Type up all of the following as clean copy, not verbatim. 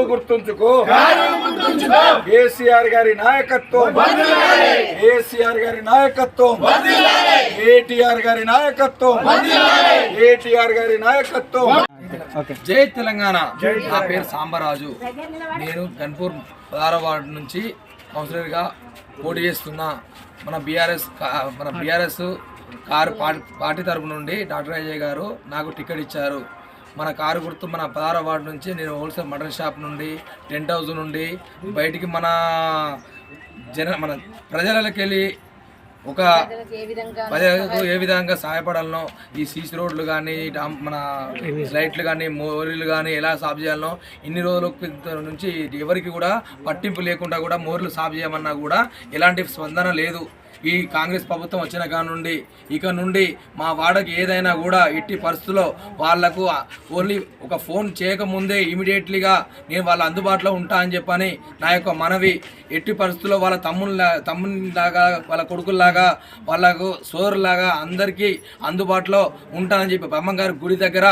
గుర్తుంచుకో కేసీఆర్ గారి నాయకత్వం, కేసీఆర్ గారి నాయకత్వం, కేటీఆర్ గారి నాయకత్వం, కేటీఆర్ గారి నాయకత్వం. జై తెలంగాణ. నా పేరు సాంబరాజు. నేను గన్పూర్ 16వ వార్డు నుంచి కౌన్సిలర్గా పోటీ చేస్తున్నా. మన బీఆర్ఎస్ కారు పార్టీ తరపు నుండి డాక్టర్ అజయ్ గారు నాకు టికెట్ ఇచ్చారు. మన కారు గుర్తు మన 16వ వార్డు నుంచి నేను హోల్సేల్ మటన్ షాప్ నుండి, టెంట్ హౌస్ నుండి బయటికి మన ప్రజలకి వెళ్ళి ఒక ప్రజలకు ఏ విధంగా సహాయపడాలనో, ఈ సీసీ రోడ్లు కానీ మన లైట్లు కానీ మోరీలు కానీ ఎలా సాఫ్ చేయాలనో ఇన్ని రోజుల నుంచి ఎవరికి కూడా పట్టింపు లేకుండా కూడా మోరీలు సాఫ్ చేయమన్నా కూడా ఎలాంటి స్పందన లేదు. ఈ కాంగ్రెస్ ప్రభుత్వం వచ్చిన కానుండి ఇక నుండి మా వాడకి ఏదైనా కూడా ఎట్టి పరిస్థితుల్లో వాళ్లకు ఓన్లీ ఒక ఫోన్ చేయకముందే ఇమీడియట్లీగా నేను వాళ్ళ అందుబాటులో ఉంటా అని చెప్పని నా యొక్క మనవి. ఎట్టి పరిస్థితుల్లో వాళ్ళ తమ్మునిలాగా, వాళ్ళ కొడుకుల్లాగా, వాళ్ళకు సోదరులాగా అందరికీ అందుబాటులో ఉంటానని చెప్పి బ్రహ్మంగారి గుడి దగ్గర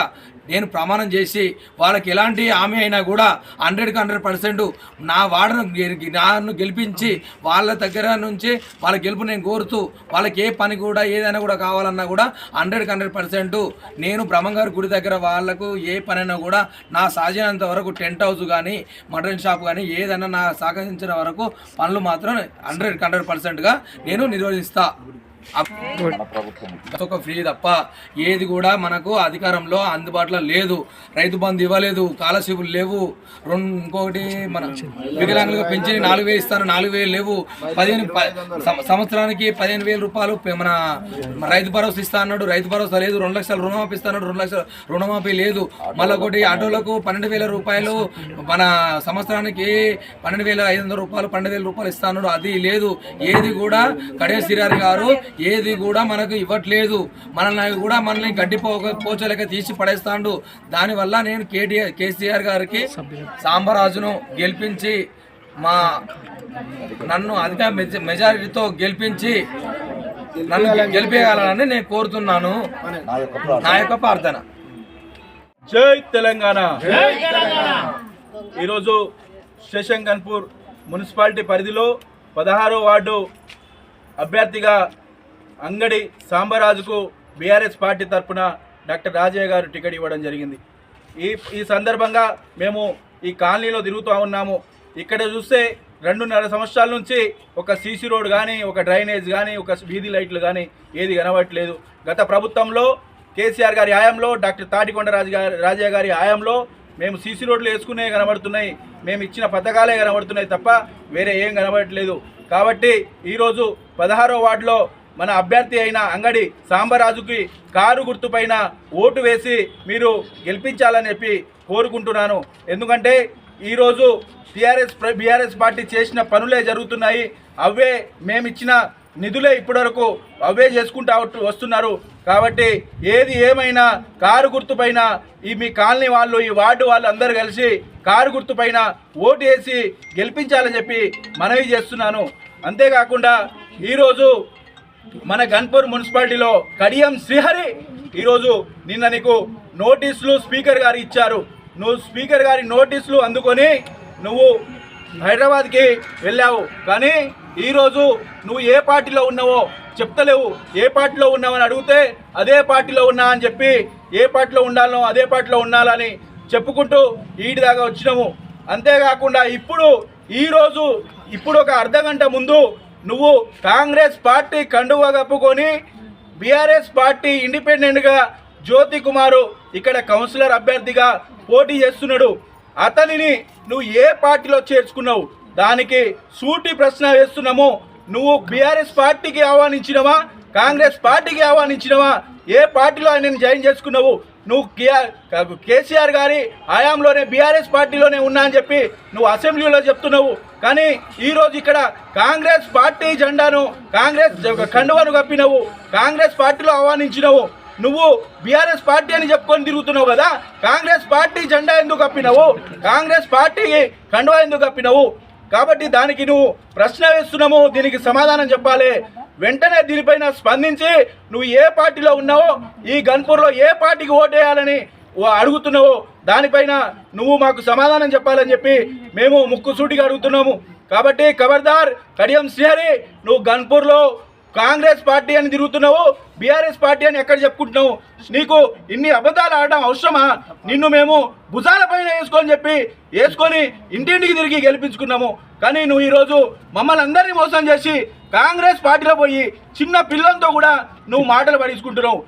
నేను ప్రమాణం చేసి వాళ్ళకి ఎలాంటి హామీ అయినా కూడా 100కి 100% నా నన్ను గెలిపించి వాళ్ళ దగ్గర నుంచి వాళ్ళ గెలుపు నేను కోరుతూ వాళ్ళకి ఏ పని కూడా ఏదైనా కూడా కావాలన్నా కూడా 100కి 100% నేను బ్రహ్మంగారి గుడి దగ్గర వాళ్ళకు ఏ పనైనా కూడా నా సాధ్యమైనంత వరకు టెంట్ హౌస్ కానీ మటన్ షాప్ కానీ ఏదైనా నా సహకరించిన వరకు పనులు మాత్రం 100కి 100%గా నేను నిర్వహిస్తా. ఒక ఫ్రీ తప్ప ఏది కూడా మనకు అధికారంలో అందుబాటులో లేదు. రైతు బంధు ఇవ్వలేదు, స్కాలర్షిప్లు లేవు. ఇంకొకటి మన వికలాంగులుగా పెంచి 4,000 ఇస్తాను, 4,000 లేవు. 15 సంవత్సరానికి 15,000 రూపాయలు మన రైతు భరోసా ఇస్తా అన్నాడు, రైతు భరోసా లేదు. 2 లక్షలు రుణమాఫీ ఇస్తా అన్నాడు, 2 లక్షలు రుణమాఫీ లేదు. మళ్ళీ ఒకటి ఆటోలకు 12,000 రూపాయలు, మన సంవత్సరానికి 12,500 రూపాయలు, 12,000 రూపాయలు ఇస్తా అన్నాడు, అది లేదు. ఏది కూడా కడే సిరారి గారు ఏది కూడా మనకు ఇవ్వట్లేదు. మనల్ని గడ్డి పోచలేక తీసి పడేస్తాడు. దానివల్ల నేను కేసీఆర్ గారికి సాంబరాజును గెలిపించి నన్ను అధిక మెజారిటీతో గెలిపించి నన్ను గెలిపేయాలని నేను కోరుతున్నాను. నా యొక్క ప్రార్థన. జై తెలంగాణ. ఈరోజు స్టేషన్ గన్పూర్ మున్సిపాలిటీ పరిధిలో 16వ వార్డు అభ్యర్థిగా అంగడి సాంబరాజుకు బీఆర్ఎస్ పార్టీ తరఫున డాక్టర్ రాజయ్య గారు టికెట్ ఇవ్వడం జరిగింది. ఈ సందర్భంగా మేము ఈ కాలనీలో తిరుగుతూ ఉన్నాము. ఇక్కడ చూస్తే 2.5 సంవత్సరాల నుంచి ఒక సీసీ రోడ్ కానీ, ఒక డ్రైనేజ్ కానీ, ఒక వీధి లైట్లు కానీ ఏది కనబడట్లేదు. గత ప్రభుత్వంలో కేసీఆర్ గారి హయాంలో, డాక్టర్ తాటికొండ రాజయ్య గారి హయాంలో మేము సీసీ రోడ్లు వేసుకునే కనబడుతున్నాయి, మేము ఇచ్చిన పథకాలే కనబడుతున్నాయి తప్ప వేరే ఏం కనబడట్లేదు. కాబట్టి ఈరోజు 16వ వార్డులో మన అభ్యర్థి అయిన అంగడి సాంబరాజుకి కారు గుర్తుపైన ఓటు వేసి మీరు గెలిపించాలని చెప్పి కోరుకుంటున్నాను. ఎందుకంటే ఈరోజు బీఆర్ఎస్ పార్టీ చేసిన పనులే జరుగుతున్నాయి. అవే మేమిచ్చిన నిధులే ఇప్పటివరకు అవే చేసుకుంటూ వస్తున్నారు. కాబట్టి ఏది ఏమైనా కారు గుర్తుపైన మీ కాలనీ వాళ్ళు, ఈ వార్డు వాళ్ళు అందరూ కలిసి కారు గుర్తుపైన ఓటు వేసి గెలిపించాలని చెప్పి మనవి చేస్తున్నాను. అంతేకాకుండా ఈరోజు మన గన్పూర్ మున్సిపాలిటీలో కడియం శ్రీహరి ఈరోజు నిన్న నీకు నోటీసులు స్పీకర్ గారు ఇచ్చారు. నువ్వు స్పీకర్ గారి నోటీసులు అందుకొని నువ్వు హైదరాబాద్కి వెళ్ళావు. కానీ ఈరోజు నువ్వు ఏ పార్టీలో ఉన్నావో చెప్తలేవు. ఏ పార్టీలో ఉన్నావని అడిగితే అదే పార్టీలో ఉన్నా అని చెప్పి, ఏ పార్టీలో ఉండాలనో అదే పార్టీలో ఉండాలని చెప్పుకుంటూ ఈటి దాకా వచ్చినాము. అంతేకాకుండా ఇప్పుడు ఒక అర్ధగంట ముందు నువ్వు కాంగ్రెస్ పార్టీ కండువా కప్పుకొని బీఆర్ఎస్ పార్టీ ఇండిపెండెంట్గా జ్యోతి కుమారు ఇక్కడ కౌన్సిలర్ అభ్యర్థిగా పోటీ చేస్తున్నాడు. అతనిని నువ్వు ఏ పార్టీలో చేర్చుకున్నావు? దానికి సూటి ప్రశ్న వేస్తున్నాము. నువ్వు బీఆర్ఎస్ పార్టీకి ఆహ్వానించినవా, కాంగ్రెస్ పార్టీకి ఆహ్వానించినవా? ఏ పార్టీలో ఆయనను జాయిన్ చేసుకున్నావు? నువ్వు కేసీఆర్ గారి హయాంలోనే బీఆర్ఎస్ పార్టీలోనే ఉన్నా అని చెప్పి నువ్వు అసెంబ్లీలో చెప్తున్నావు. కానీ ఈరోజు ఇక్కడ కాంగ్రెస్ పార్టీ జెండాను, కాంగ్రెస్ కండువాను కప్పినవు, కాంగ్రెస్ పార్టీలో ఆహ్వానించినవు. నువ్వు బీఆర్ఎస్ పార్టీ అని చెప్పుకొని తిరుగుతున్నావు కదా, కాంగ్రెస్ పార్టీ జెండా ఎందుకు కప్పినవు? కాంగ్రెస్ పార్టీ కండువా ఎందుకు కప్పినవు? కాబట్టి దానికి నువ్వు ప్రశ్న వేస్తున్నాము, దీనికి సమాధానం చెప్పాలి. వెంటనే దీనిపైన స్పందించి నువ్వు ఏ పార్టీలో ఉన్నావో, ఈ గన్పూర్లో ఏ పార్టీకి ఓటేయాలని అడుగుతున్నావో దానిపైన నువ్వు మాకు సమాధానం చెప్పాలని చెప్పి మేము ముక్కుసూటిగా అడుగుతున్నాము. కాబట్టి ఖబర్దార్ కడియం శ్రీహరి, నువ్వు గన్పూర్లో కాంగ్రెస్ పార్టీ అని తిరుగుతున్నావు, బీఆర్ఎస్ పార్టీ అని ఎక్కడ చెప్పుకుంటున్నావు? నీకు ఇన్ని అబద్ధాలు ఆడడం అవసరమా? నిన్ను మేము భుజాల పైన వేసుకొని ఇంటింటికి తిరిగి గెలిపించుకున్నాము. కానీ నువ్వు ఈరోజు మమ్మల్ని అందరినీ మోసం చేసి కాంగ్రెస్ పార్టీలో పోయి చిన్న పిల్లలతో కూడా నువ్వు మాటలు పడించుకుంటున్నావు.